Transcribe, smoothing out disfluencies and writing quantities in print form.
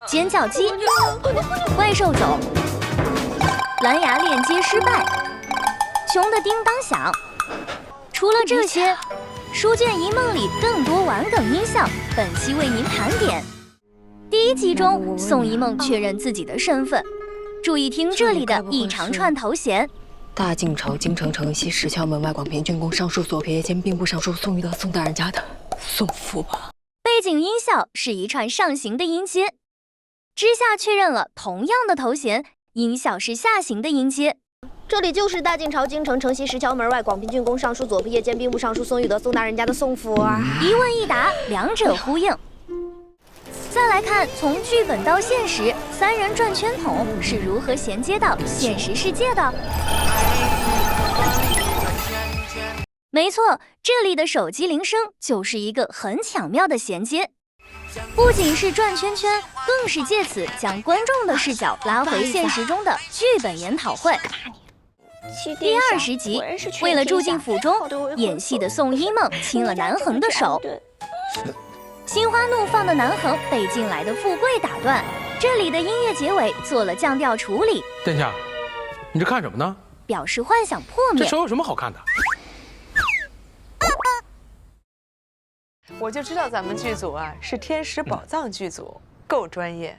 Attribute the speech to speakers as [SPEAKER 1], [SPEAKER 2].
[SPEAKER 1] 尖叫鸡，怪兽走，蓝牙链接失败，熊的叮当响。除了这些，书卷一梦里更多玩梗音效，本期为您盘点。第一集中，宋一梦确认自己的身份，注意听这里的一长串头衔：
[SPEAKER 2] 大晋朝京城城西石桥门外广平郡公尚书左仆射兼兵部尚书宋玉德宋大人家的宋父吧。
[SPEAKER 1] 背景音效是一串上行的音阶。之下确认了同样的头衔，音效是下行的音阶。
[SPEAKER 3] 这里就是大晋朝京城城西石桥门外广平郡公尚书左仆射兼兵部尚书宋玉德宋大人家的宋府啊！
[SPEAKER 1] 一问一答，两者呼应。再来看从剧本到现实，三人转圈筒是如何衔接到现实世界的？没错，这里的手机铃声就是一个很巧妙的衔接。不仅是转圈圈，更是借此将观众的视角拉回现实中的剧本研讨会。第20集，为了住进府中，演戏的宋一梦亲了南恒的手。心花怒放的南恒被进来的富贵打断，这里的音乐结尾做了降调处理。
[SPEAKER 4] 殿下，你这看什么呢？
[SPEAKER 1] 表示幻想破灭。
[SPEAKER 4] 这手有什么好看的？
[SPEAKER 5] 我就知道咱们剧组啊是天使宝藏剧组，够专业。